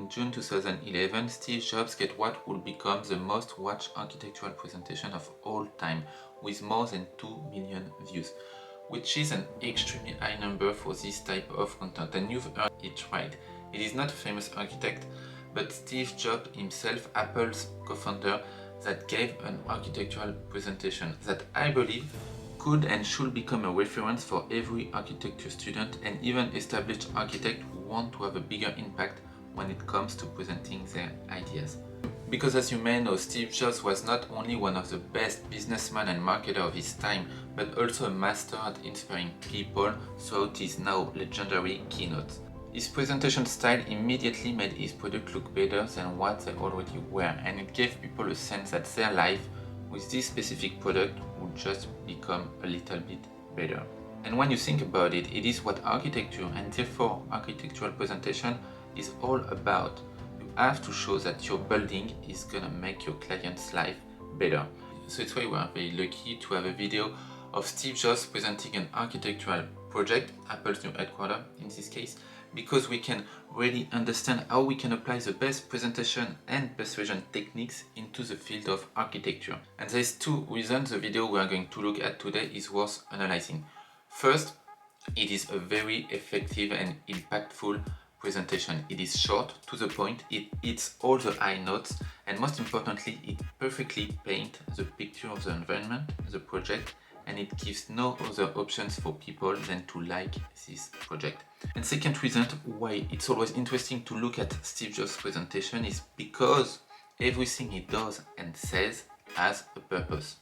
In June 2011, Steve Jobs gave what would become the most watched architectural presentation of all time, with more than 2 million views, which is an extremely high number for this type of content, and you've heard it right. It is not a famous architect, but Steve Jobs himself, Apple's co-founder, that gave an architectural presentation that I believe could and should become a reference for every architecture student and even established architect who want to have a bigger impact when it comes to presenting their ideas. Because as you may know, Steve Jobs was not only one of the best businessmen and marketer of his time, but also a master at inspiring people throughout his now legendary keynotes. His presentation style immediately made his product look better than what they already were, and it gave people a sense that their life with this specific product would just become a little bit better. And when you think about it, it is what architecture and therefore architectural presentation is all about. You have to show that your building is gonna make your client's life better. So it's why we are very lucky to have a video of Steve Jobs presenting an architectural project, Apple's new headquarters in this case, because we can really understand how we can apply the best presentation and persuasion techniques into the field of architecture. And there's two reasons the video we are going to look at today is worth analyzing. First, it is a very effective and impactful presentation. It is short, to the point, it hits all the high notes, and most importantly, it perfectly paints the picture of the environment, the project, and it gives no other options for people than to like this project. And second reason why it's always interesting to look at Steve Jobs' presentation is because everything he does and says has a purpose.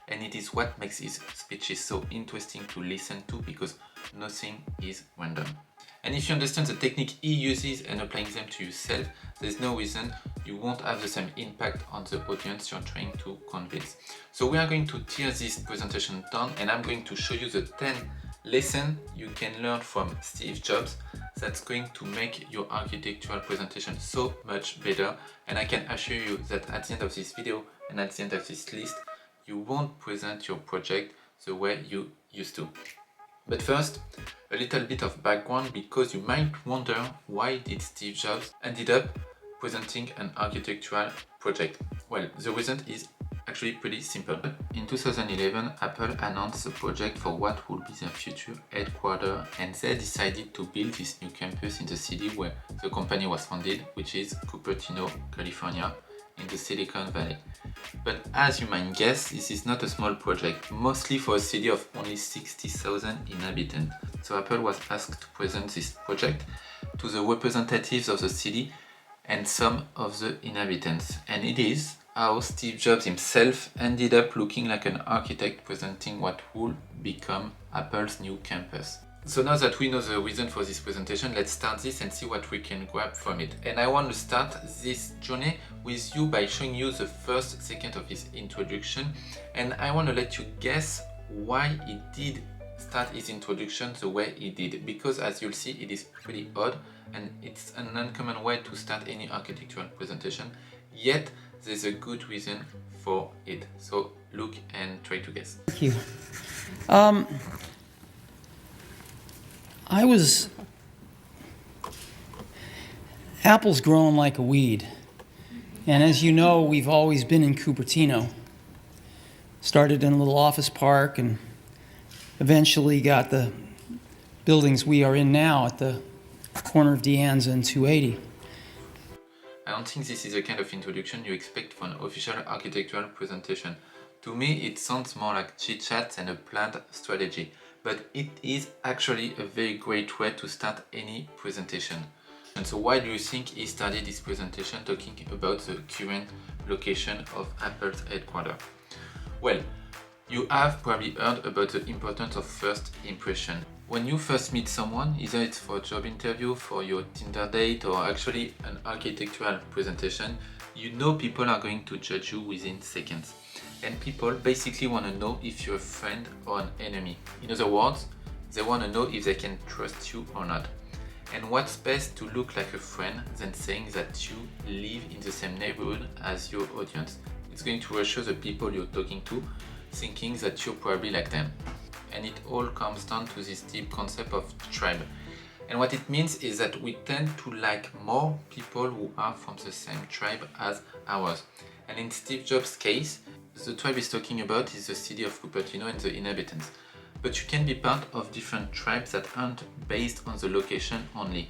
And it is what makes his speeches so interesting to listen to, because nothing is random. And if you understand the technique he uses and applying them to yourself, there's no reason you won't have the same impact on the audience you're trying to convince. So we are going to tear this presentation down, and I'm going to show you the 10 lessons you can learn from Steve Jobs that's going to make your architectural presentation so much better. And I can assure you that at the end of this video and at the end of this list, you won't present your project the way you used to. But first, a little bit of background, because you might wonder why did Steve Jobs ended up presenting an architectural project. Well, the reason is actually pretty simple. In 2011, Apple announced a project for what would be their future headquarters, and they decided to build this new campus in the city where the company was founded, which is Cupertino, California, in the Silicon Valley. But as you might guess, this is not a small project, mostly for a city of only 60,000 inhabitants. So Apple was asked to present this project to the representatives of the city and some of the inhabitants. And it is how Steve Jobs himself ended up looking like an architect presenting what would become Apple's new campus. So now that we know the reason for this presentation, let's start this and see what we can grab from it. And I want to start this journey with you by showing you the first second of his introduction. And I want to let you guess why he did start his introduction the way he did. Because as you'll see, it is pretty odd and it's an uncommon way to start any architectural presentation. Yet there's a good reason for it. So look and try to guess. Thank you. Apple's growing like a weed. And as you know, we've always been in Cupertino. Started in a little office park and eventually got the buildings we are in now at the corner of Deanza and 280. I don't think this is the kind of introduction you expect for an official architectural presentation. To me, it sounds more like chit-chat than a planned strategy. But it is actually a very great way to start any presentation. And so why do you think he started this presentation talking about the current location of Apple's headquarters? Well, you have probably heard about the importance of first impression. When you first meet someone, either it's for a job interview, for your Tinder date, or actually an architectural presentation, you know people are going to judge you within seconds. And people basically want to know if you're a friend or an enemy. In other words, they want to know if they can trust you or not. And what's best to look like a friend than saying that you live in the same neighborhood as your audience? It's going to reassure the people you're talking to, thinking that you're probably like them. And it all comes down to this deep concept of tribe. And what it means is that we tend to like more people who are from the same tribe as ours. And in Steve Jobs' case, the tribe he's talking about is the city of Cupertino and the inhabitants. But you can be part of different tribes that aren't based on the location only.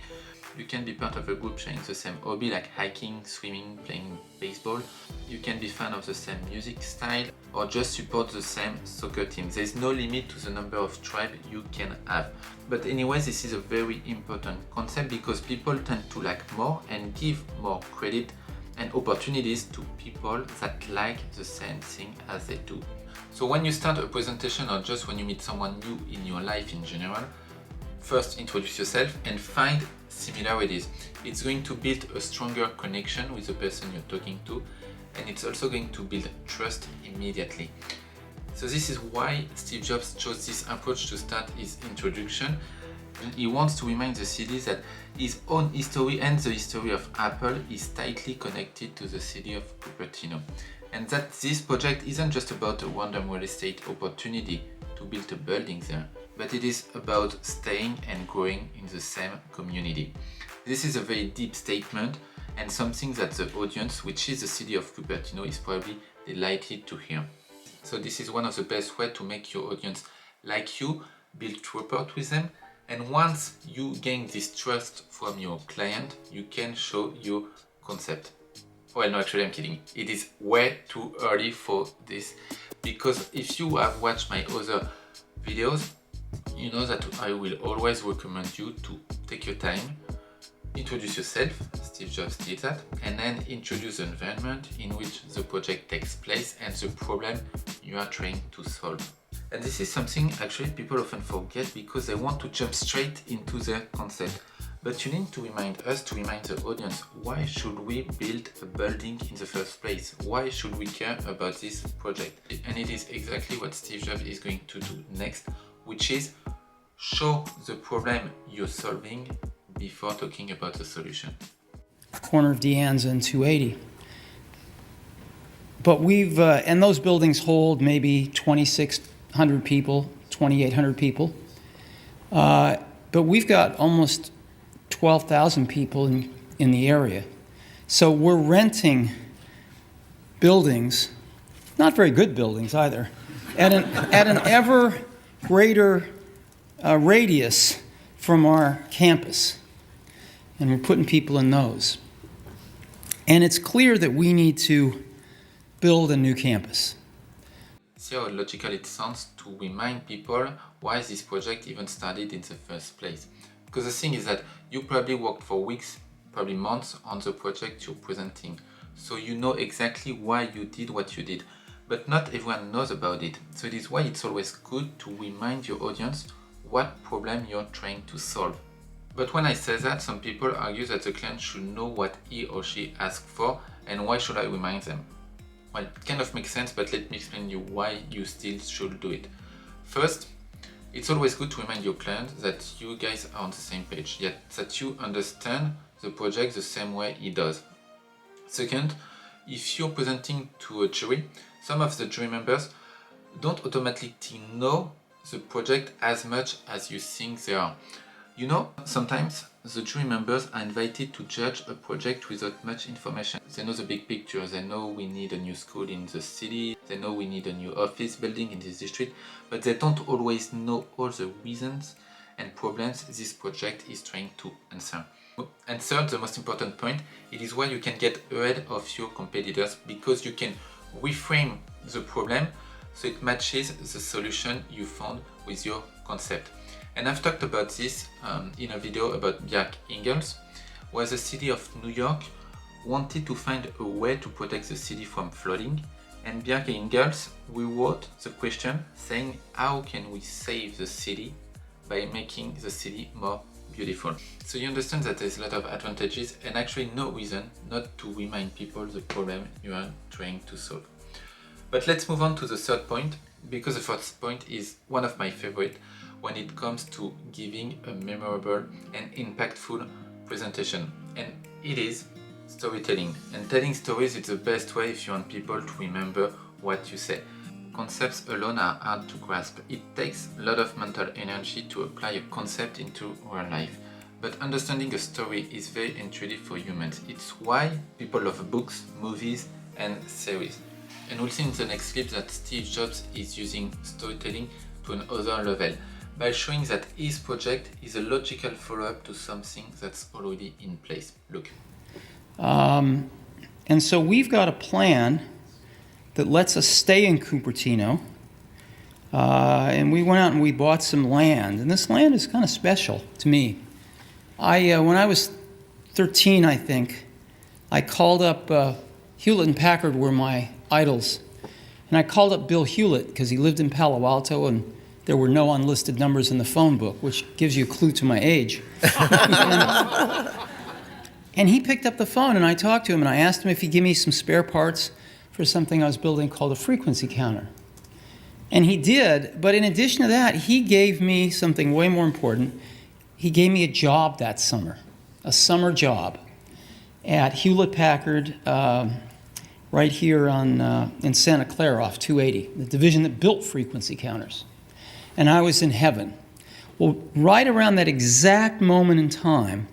You can be part of a group sharing the same hobby like hiking, swimming, playing baseball. You can be fan of the same music style or just support the same soccer team. There's no limit to the number of tribes you can have. But anyway, this is a very important concept because people tend to like more and give more credit and opportunities to people that like the same thing as they do. So when you start a presentation or just when you meet someone new in your life in general, first introduce yourself and find similarities. It's going to build a stronger connection with the person you're talking to, and it's also going to build trust immediately. So this is why Steve Jobs chose this approach to start his introduction. He wants to remind the city that his own history and the history of Apple is tightly connected to the city of Cupertino, and that this project isn't just about a random real estate opportunity to build a building there, but it is about staying and growing in the same community. This is a very deep statement and something that the audience, which is the city of Cupertino, is probably delighted to hear. So this is one of the best ways to make your audience like you, build rapport with them, and once you gain this trust from your client, you can show your concept. Well, no, actually I'm kidding. It is way too early for this, because if you have watched my other videos, you know that I will always recommend you to take your time, introduce yourself, Steve Jobs did that, and then introduce the environment in which the project takes place and the problem you are trying to solve. And this is something actually people often forget because they want to jump straight into their concept. But you need to remind the audience, why should we build a building in the first place? Why should we care about this project? And it is exactly what Steve Jobs is going to do next, which is show the problem you're solving before talking about the solution. Corner of Deanza and 280. But and those buildings hold maybe 2,600 people, 2,800 people. But we've got almost 12,000 people in the area. So we're renting buildings, not very good buildings either, at an ever greater radius from our campus. And we're putting people in those. And it's clear that we need to build a new campus. See how logical it sounds to remind people why this project even started in the first place. Because the thing is that you probably worked for weeks, probably months on the project you're presenting. So you know exactly why you did what you did. But not everyone knows about it. So it is why it's always good to remind your audience what problem you're trying to solve. But when I say that, some people argue that the client should know what he or she asked for, and why should I remind them? Well, it kind of makes sense, but let me explain you why you still should do it. First, it's always good to remind your client that you guys are on the same page, yet that you understand the project the same way he does. Second, if you're presenting to a jury, some of the jury members don't automatically know the project as much as you think they are. You know, sometimes the jury members are invited to judge a project without much information. They know the big picture, they know we need a new school in the city, they know we need a new office building in this district, but they don't always know all the reasons and problems this project is trying to answer. And third, the most important point, it is where you can get ahead of your competitors because you can reframe the problem so it matches the solution you found with your concept. And I've talked about this in a video about Bjarke Ingels, where the city of New York wanted to find a way to protect the city from flooding, and Bjarke Ingels rewrote the question saying, how can we save the city by making the city more beautiful? So you understand that there's a lot of advantages and actually no reason not to remind people the problem you are trying to solve. But let's move on to the third point, because the first point is one of my favorite when it comes to giving a memorable and impactful presentation, and it is storytelling. And telling stories is the best way if you want people to remember what you say. Concepts alone are hard to grasp. It takes a lot of mental energy to apply a concept into real life. but understanding a story is very intuitive for humans. It's why people love books, movies, and series. And we'll see in the next clip that Steve Jobs is using storytelling to another level by showing that his project is a logical follow-up to something that's already in place. Look. And so we've got a plan that lets us stay in Cupertino. And we went out and we bought some land. And this land is kind of special to me. When I was 13, I think, I called up, Hewlett and Packard were my idols. And I called up Bill Hewlett because he lived in Palo Alto and there were no unlisted numbers in the phone book, which gives you a clue to my age. And he picked up the phone and I talked to him and I asked him if he'd give me some spare parts for something I was building called a frequency counter. And he did, but in addition to that, he gave me something way more important. He gave me a job that summer, a summer job at Hewlett-Packard right here in Santa Clara off 280, the division that built frequency counters. And I was in heaven. Well, right around that exact moment in time,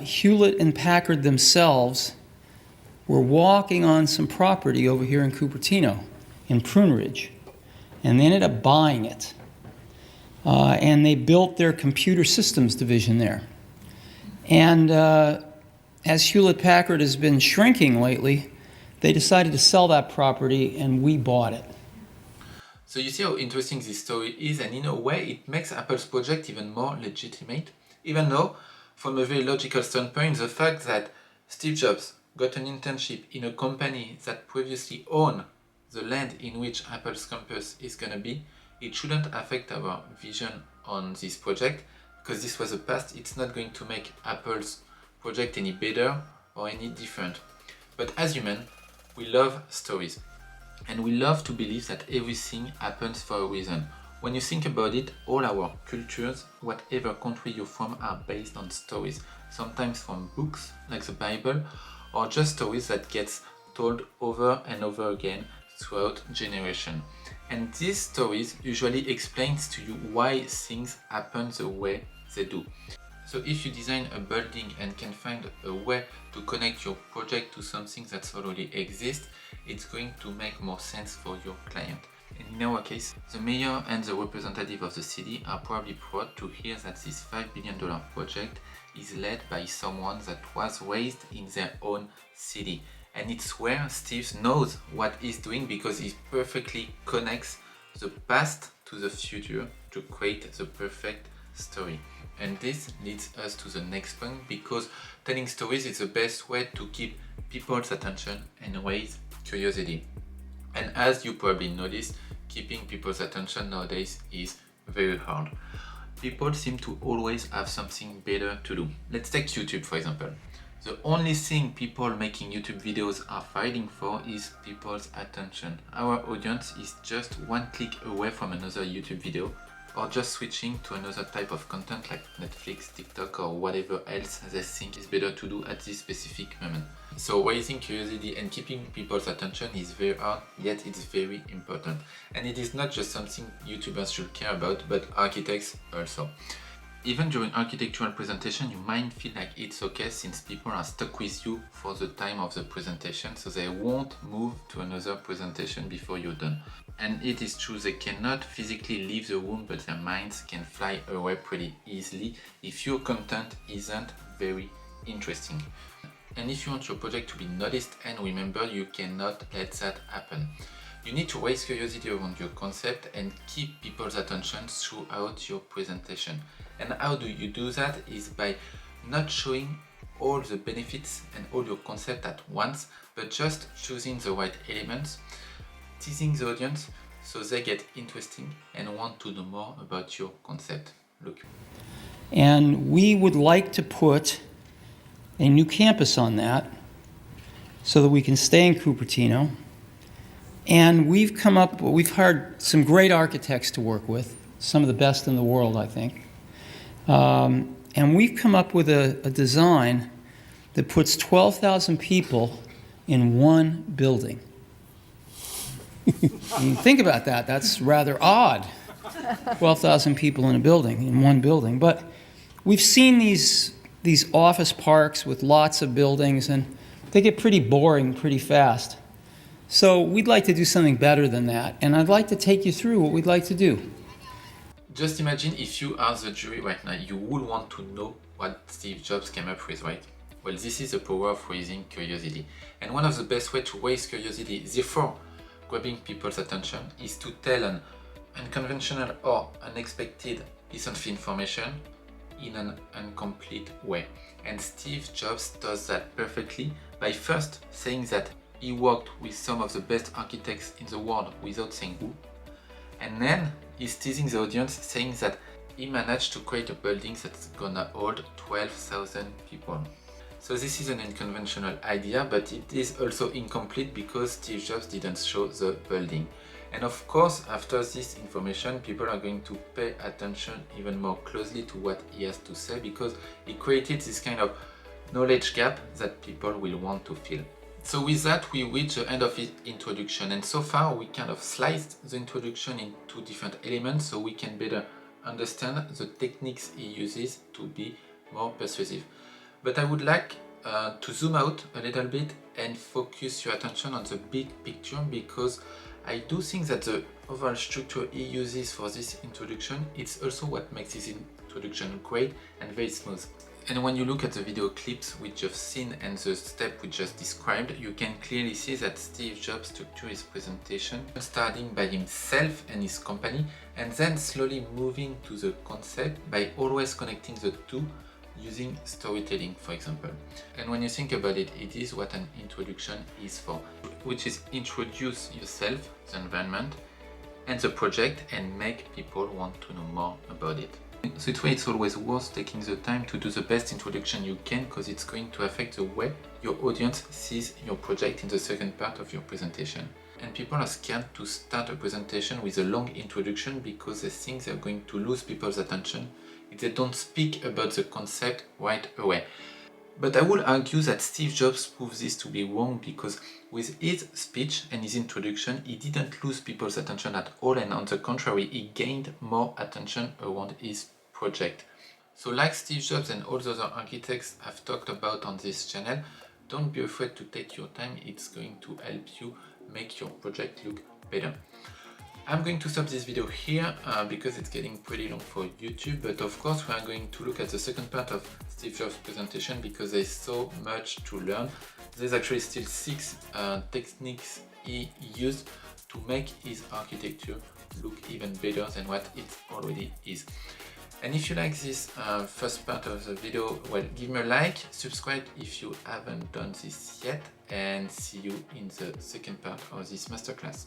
Hewlett and Packard themselves were walking on some property over here in Cupertino, in Prune Ridge, and they ended up buying it. And they built their computer systems division there. And as Hewlett-Packard has been shrinking lately, they decided to sell that property and we bought it. So you see how interesting this story is, and in a way it makes Apple's project even more legitimate, even though, from a very logical standpoint, the fact that Steve Jobs got an internship in a company that previously owned the land in which Apple's campus is going to be, it shouldn't affect our vision on this project, because this was the past. It's not going to make Apple's project any better or any different. But as humans, we love stories. And we love to believe that everything happens for a reason. When you think about it, all our cultures, whatever country you're from, are based on stories. Sometimes from books, like the Bible, or just stories that gets told over and over again throughout generations. And these stories usually explains to you why things happen the way they do. So if you design a building and can find a way to connect your project to something that's already exists, it's going to make more sense for your client. And in our case, the mayor and the representative of the city are probably proud to hear that this $5 billion project is led by someone that was raised in their own city. And it's where Steve knows what he's doing because he perfectly connects the past to the future to create the perfect story. And this leads us to the next point, because telling stories is the best way to keep people's attention and raise curiosity. And as you probably noticed, keeping people's attention nowadays is very hard. People seem to always have something better to do. Let's take YouTube for example. The only thing people making YouTube videos are fighting for is people's attention. Our audience is just one click away from another YouTube video, or just switching to another type of content like Netflix, TikTok, or whatever else they think is better to do at this specific moment. So raising curiosity and keeping people's attention is very hard, yet it's very important. And it is not just something YouTubers should care about, but architects also. Even during architectural presentation, you might feel like it's okay since people are stuck with you for the time of the presentation, so they won't move to another presentation before you're done. And it is true, they cannot physically leave the room, but their minds can fly away pretty easily if your content isn't very interesting. And if you want your project to be noticed and remembered, you cannot let that happen. You need to raise curiosity around your concept and keep people's attention throughout your presentation. And how do you do that? Is by not showing all the benefits and all your concept at once, but just choosing the right elements, teasing the audience so they get interesting and want to know more about your concept. Look. And we would like to put a new campus on that so that we can stay in Cupertino. And we've hired some great architects to work with, some of the best in the world, I think. And we've come up with a design that puts 12,000 people in one building. Think about that. That's rather odd. 12,000 people in a building, in one building. But We've seen these office parks with lots of buildings, and they get pretty boring pretty fast. So we'd like to do something better than that, and I'd like to take you through what we'd like to do. Just imagine if you are the jury right now, you would want to know what Steve Jobs came up with, right? Well, this is the power of raising curiosity. And one of the best ways to raise curiosity, therefore grabbing people's attention, is to tell an unconventional or unexpected piece of information in an incomplete way. And Steve Jobs does that perfectly by first saying that he worked with some of the best architects in the world without saying who. And then he's teasing the audience saying that he managed to create a building that's gonna hold 12,000 people. So this is an unconventional idea, but it is also incomplete because Steve Jobs didn't show the building. And of course, after this information, people are going to pay attention even more closely to what he has to say, because he created this kind of knowledge gap that people will want to fill. So with that, we reach the end of his introduction, and so far we kind of sliced the introduction into different elements so we can better understand the techniques he uses to be more persuasive. But I would like to zoom out a little bit and focus your attention on the big picture, because I do think that the overall structure he uses for this introduction, it's also what makes his introduction great and very smooth. And when you look at the video clips we just seen and the step we just described, you can clearly see that Steve Jobs structured his presentation starting by himself and his company, and then slowly moving to the concept by always connecting the two using storytelling, for example. And when you think about it, it is what an introduction is for, which is introduce yourself, the environment, and the project, and make people want to know more about it. So it's why it's always worth taking the time to do the best introduction you can, because it's going to affect the way your audience sees your project in the second part of your presentation. And people are scared to start a presentation with a long introduction because they think they're going to lose people's attention if they don't speak about the concept right away. But I would argue that Steve Jobs proves this to be wrong, because with his speech and his introduction, he didn't lose people's attention at all, and on the contrary, he gained more attention around his project. So like Steve Jobs and all the other architects I've talked about on this channel, don't be afraid to take your time. It's going to help you make your project look better. I'm going to stop this video here because it's getting pretty long for YouTube, but of course we are going to look at the second part of Steve Jobs' presentation because there's so much to learn. There's actually still 6 techniques he used to make his architecture look even better than what it already is. And if you like this first part of the video, well, give me a like, subscribe if you haven't done this yet, and see you in the second part of this masterclass.